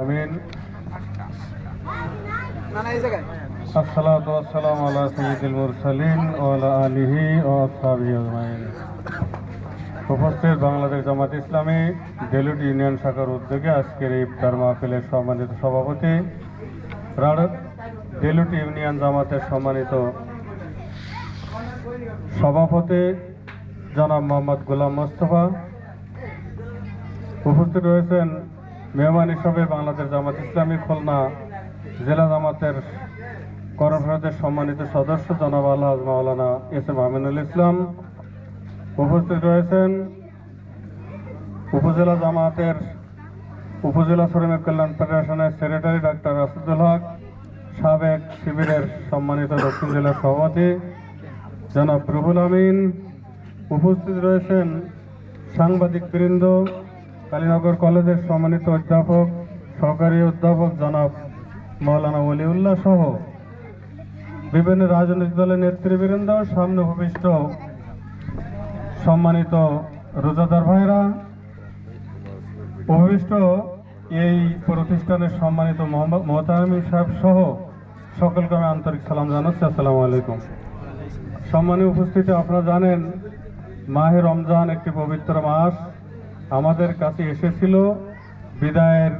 আমিন। আসসালাতু ওয়াসসালামু আলা সাইয়্যিদিল মুরসালিন ওয়া আলা আলিহি ওয়া আসহাবিহি আজমাইন। উপস্থিত বাংলাদেশ জামাত ইসলামী ডেলুট ইউনিয়ন শাখার উদ্যোগে আজকের এই ইফতার মাহফিলের সম্মানিত সভাপতি, ডেলুট ইউনিয়ন জামাতের সম্মানিত সভাপতি জনাব মোহাম্মদ গোলাম মোস্তফা, উপস্থিত রয়েছেন মেহমান হিসাবে বাংলাদেশ জামাত ইসলামী খুলনা জেলা জামাতের কর্মসূচির সম্মানিত সদস্য জনাব আলহাজ মাওলানা এস এম আমিনুল ইসলাম, উপস্থিত রয়েছেন উপজেলা জামাতের উপজেলা শ্রমিক কল্যাণ ফেডারেশনের সেক্রেটারি ডাক্তার রাশিদুল হক, সাবেক শিবিরের সম্মানিত দক্ষিণ জেলার সভাপতি জনাব রুহুল আমিন, উপস্থিত রয়েছেন সাংবাদিক বৃন্দ, কালীনগর কলেজের সম্মানিত অধ্যাপক, সহকারী অধ্যাপক জনাব মাওলানা ওলিউল্লাহ সহ বিভিন্ন রাজনৈতিক দলের নেতৃবৃন্দ, সামনে উপবিষ্ট সম্মানিত রোজাদার ভাইরা, উপবিষ্ট এই প্রতিষ্ঠানের সম্মানিত মোহতামিম সাহেব সহ সকলকে আমি আন্তরিক সালাম জানাচ্ছি। আসসালামু আলাইকুম। সম্মানীয় উপস্থিতি, আপনারা জানেন মাহে রমজান একটি পবিত্র মাস আমাদের কাছে এসেছিল, বিদায়ের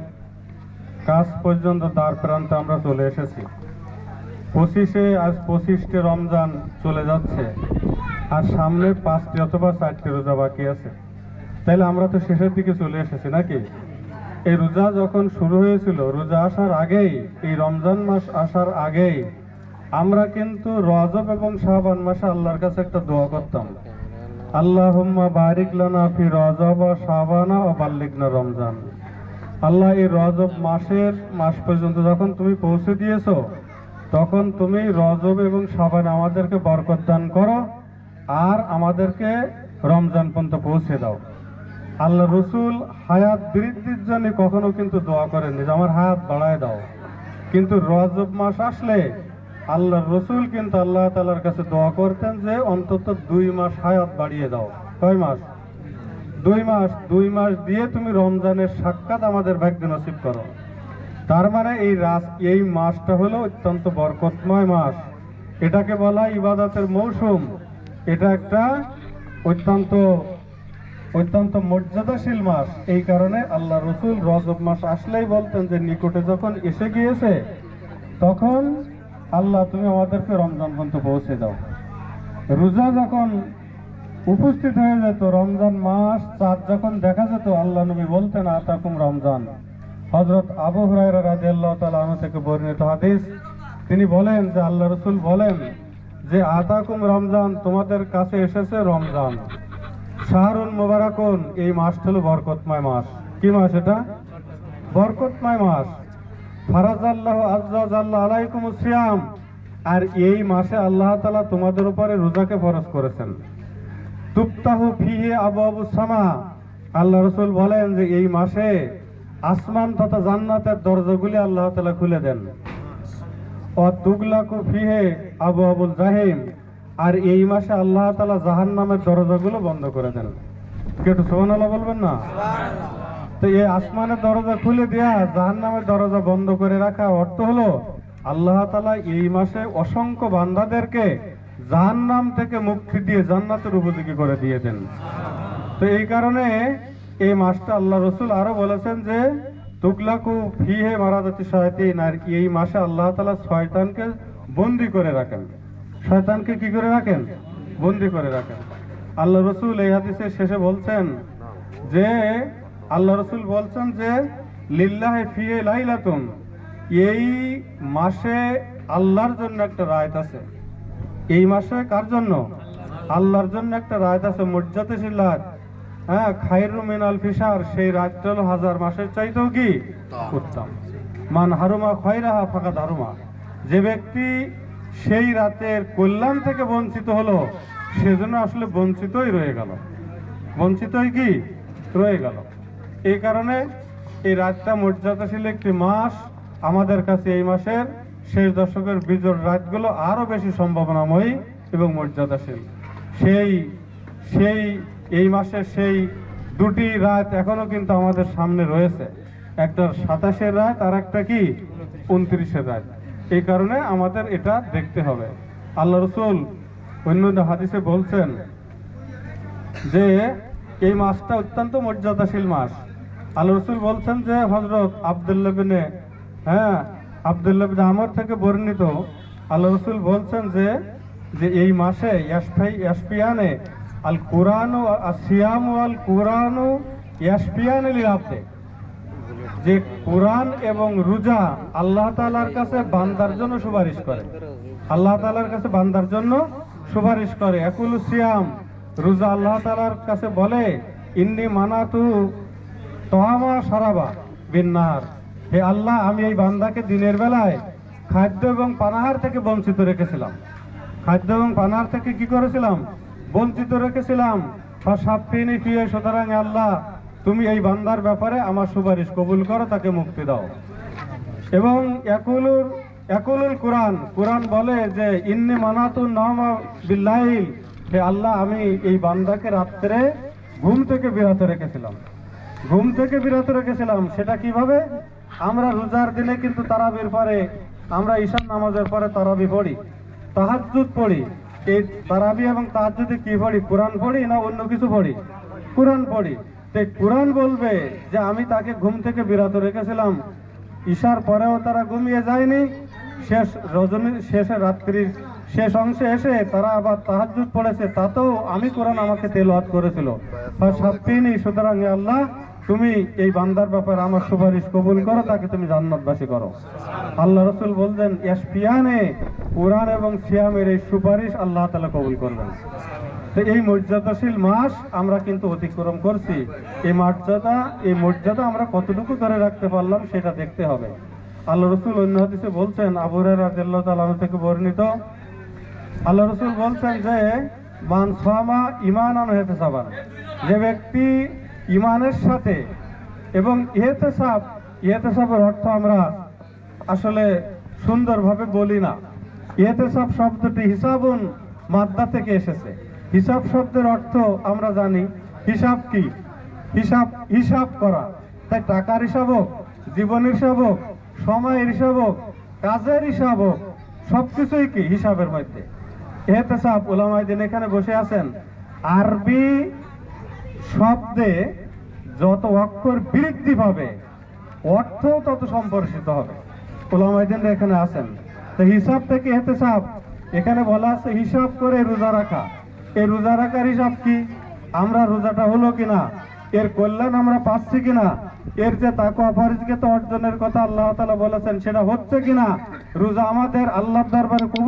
কাজ পর্যন্ত দ্বার প্রান্তে আমরা চলে এসেছি। আজ 25টে রমজান চলে যাচ্ছে, আর সামনে 5টি অথবা 4টি রোজা বাকি আছে। তাইলে আমরা তো শেষের দিকে চলে এসেছি নাকি? এই রোজা যখন শুরু হয়েছিল, রোজা আসার আগেই, এই রমজান মাস আসার আগেই আমরা কিন্তু রজব এবং শাবান মাসে আল্লাহর কাছে একটা দোয়া করতাম, আল্লাহুম্মা বারিক লানা ফি রজব ওয়া শাবান ওয়া বাল্লিগনা রমজান। আল্লাহ, এই রজব মাস পর্যন্ত যখন তুমি পৌঁছে দিয়েছো, তখন তুমি রজব এবং শাবান আমাদেরকে বরকত দান করো, আর আমাদেরকে রমজান পর্যন্ত পৌঁছে দাও। আল্লাহ রসুল হায়াত বৃদ্ধির জন্য কখনো কিন্তু দোয়া করেননি যে আমার হায়াত বাড়ায় দাও, কিন্তু রজব মাস আসলে আল্লাহ রসুল কিন্তু আল্লাহ তাআলার কাছে দোয়া করতেন যে অন্তত 2 মাস হায়াত বাড়িয়ে দাও। কয় মাস? 2 মাস দিয়ে তুমি রমজানের সাক্ষাৎ আমাদের ভাগ্যে নসিব করো। তার মানে এই মাসটা হলো অত্যন্ত বরকতময় মাস, এটাকে বলা ইবাদতের মৌসুম, এটা একটা অত্যন্ত মর্যাদাশীল মাস। এই কারণে আল্লাহ রসুল রজব মাস আসলেই বলতেন যে নিকটে যখন এসে গিয়েছে, তখন আল্লাহ তুমি আমাদেরকে রমজান পর্যন্ত পৌঁছে দাও। রোজা যখন উপস্থিত হয়ে যেত, রমজান মাস চাঁদ যখন দেখা যেত, আল্লাহ নবী বলতেন আতাকুম রমজান। হযরত আবু হুরায়রা রাদিয়াল্লাহু তাআলা আনহু থেকে বর্ণিত হাদিস, তিনি বলেন যে আল্লাহ রসুল বলেন যে আতাকুম রমজান, তোমাদের কাছে এসেছে রমজান। শাহরুন মুবারাকুন, এই মাসটা হলো বরকতময় মাস। কি মাস এটা? বরকতময় মাস। ফারাজাল্লাহু আযজা ওয়া জাল্লা আলাইকুমুস সিয়াম, আর এই মাসে আল্লাহ তাআলা তোমাদের উপরে রোজাকে ফরজ করেছেন। তুফতাহু ফিহি আবওয়াবুস সামা, আল্লাহ রাসূল বলেন যে এই মাসে আসমান তথা জান্নাতের দরজাগুলি আল্লাহ তাআলা খুলে দেন। ওয়া তুগলাকু ফিহি আবওয়াবুল জাহিম, আর এই মাসে আল্লাহ তাআলা জাহান্নামের দরজাগুলো বন্ধ করে দেন। কেটু সুবহানাল্লাহ বলবেন না? তো এই আসমানের দরজা খুলে দেয়া, জাহান্নামের দরজা বন্ধ করে রাখা অর্থ হলো আল্লাহ তাআলা এই মাসে অসংখ্য বান্দাদেরকে জাহান্নাম থেকে মুক্তি দিয়ে জান্নাতের উপযোগী করে দিয়ে দেন। তো এই কারণে এই মাসটা আল্লাহ রসুল আরো বলেছেন যে তুগলাকু ফিহে মারাদাতি শায়াতিন, আর এই মাসে আল্লাহ তাআলা শয়তানকে বন্দী করে রাখেন। শয়তানকে কি করে রাখেন? বন্দী করে রাখেন। আল্লাহ রসুল এই হাদিসের শেষে বলছেন যে লিল্লাহি ফিহি লাইলাতুন, এই মাসে আল্লাহর জন্য একটা রাত আছে। এই মাসে কার জন্য? আল্লাহর জন্য একটা রাত আছে, মর্যাদাশীল রাত। হ্যাঁ, খায়রু মিন আলফি শাহর, সেই রাতটা হলো 1000 মাসের চাইতেও কি উত্তম। মান হারুমা খায়রাহা ফাকাদ হারুমা, যে ব্যক্তি সেই রাতের কল্যাণ থেকে বঞ্চিত হলো, সেজন্য আসলে বঞ্চিতই রয়ে গেল। এই কারণে এই রাতটা মর্যাদাশীল একটি মাস। আমাদের কাছে এই মাসের শেষ দশকের বিজোড় রাতগুলো আরো বেশি সম্ভাবনাময়ী এবং মর্যাদাশীল। এই মাসের সেই 2টি রাত এখনো কিন্তু আমাদের সামনে রয়েছে। একটা 27-এর রাত আর একটা কি 29-এর রাত। এই কারণে আমাদের এটা দেখতে হবে। আল্লাহ রসুল অন্য হাদিসে বলছেন যে এই মাসটা অত্যন্ত মর্যাদাশীল মাস। আল্লাহ রসুল বলছেন যে হযরত আব্দুল্লাহ বিন আমর থেকে বর্ণিত, আল্লাহ রসুল বলছেন যে এই মাসে ইয়াশফিয়ানে আল কুরআন ও আসিয়াম ওয়াল কুরআন ইয়াশফিয়ান লিল আবদে, যে কুরআন এবং রোজা আল্লাহ তাআলার কাছে বান্দার জন্য সুপারিশ করে। আল্লাহ তাআলার কাছে বান্দার জন্য সুপারিশ করে। একুল সিয়াম, রোজা আল্লাহ তাআলার কাছে বলে ইন্নী মানাতু তোয়ামা সারাবা বিন্নার, হে আল্লাহ আমি এই বান্দাকে দিনের বেলায় খাদ্য এবং পানাহার থেকে বঞ্চিত রেখেছিলাম। খাদ্য এবং পানাহার থেকে কি করেছিলাম? বঞ্চিত রেখেছিলাম। ফাসাফিনি ফিয়ে, সুতরাং আল্লাহ তুমি এই বান্দার ব্যাপারে আমার সুপারিশ কবুল করো, তাকে মুক্তি দাও। এবং একুলুল কুরআন, কুরআন বলে যে ইন্নী মানাতুন নামা বিল্লাইল, হে আল্লাহ আমি এই বান্দাকে রাত্রে ঘুম থেকে বিরত রেখেছিলাম। ঘুম থেকে বিরত রেখেছিলাম। সেটা কিভাবে? আমরা রোজার দিনে কিন্তু তারাবির পরে, আমরা ঈশান নামাজের পরে তারাবি পড়ি, তাহাজ্জুদ পড়ি। এই তারাবি এবং তাহাজ্জুদে কি পড়ি? কোরআন পড়ি না অন্য কিছু পড়ি? কোরআন পড়ি। তো কোরআন বলবে যে আমি তাকে ঘুম থেকে বিরত রেখেছিলাম, ঈশার পরেও তারা ঘুমিয়ে যায়নি, শেষে রাত্রির শেষ অংশে এসে তারা আবার তাহাজ্জুদ পড়েছে, তাতেও আমি কোরআন আমাকে তেলাওয়াত করেছিল। ফাসাফিনি, সুতরাং হে আল্লাহ তুমি এই বান্দার ব্যাপারে আমার সুপারিশ কবুল করো, তাকে তুমি জান্নাতবাসী করো। আল্লাহ রসুল বলছেন ইয়াশফিয়ানে, কোরআন এবং সিয়ামের এই সুপারিশ আল্লাহ তাআলা কবুল করবেন। তো এই মর্যাদাশীল মাস আমরা কিন্তু অতিক্রম করছি। এই মর্যাদা আমরা কতটুকু ধরে রাখতে পারলাম সেটা দেখতে হবে। আল্লাহ রসুল অন্য হাদিসে বলছেন, আবু হুরায়রা রাদিয়াল্লাহু তাআলা আনহু থেকে বর্ণিত, আল্লাহ রসুল বলছেন যে মান সামা ঈমানান ওয়া ইহতিসাবান, যে ব্যক্তি ঈমানের সাথে এবং ইহতিসাবের অর্থ আমরা আসলে সুন্দরভাবে বলি না। ইহতিসাব শব্দটি হিসাবুন মাদ্দা থেকে এসেছে। হিসাব শব্দের অর্থ আমরা জানি। হিসাব কি? হিসাব করা। তাই টাকার হিসাব হোক, জীবনের হিসাব হোক, সময়ের হিসাব হোক, কাজের হিসাব হোক, সবকিছুই কি হিসাবের মধ্যে। ইহতিসাব, উলামায়ে দ্বীন এখানে বসে আছেন, আরবি শব্দে যত অক্ষর বৃদ্ধি পাবে অর্থ তত সম্প্রসারিত হবে। উলামায়ে দ্বীন এখানে আছেন। তো হিসাব থেকে ইহতিসাব, এখানে বলা আছে হিসাব করে রোজা রাখা। এই রোজা রাখার হিসাব কি? আমরা রোজাটা হলো কিনা, এর কল্যাণ আমরা পাচ্ছি কিনা, এর যে তাকওয়া ফরজকে অর্জনের কথা আল্লাহ তাআলা বলেছেন সেটা হচ্ছে কিনা, রোজা আমাদের আল্লাহর দরবারে কবুল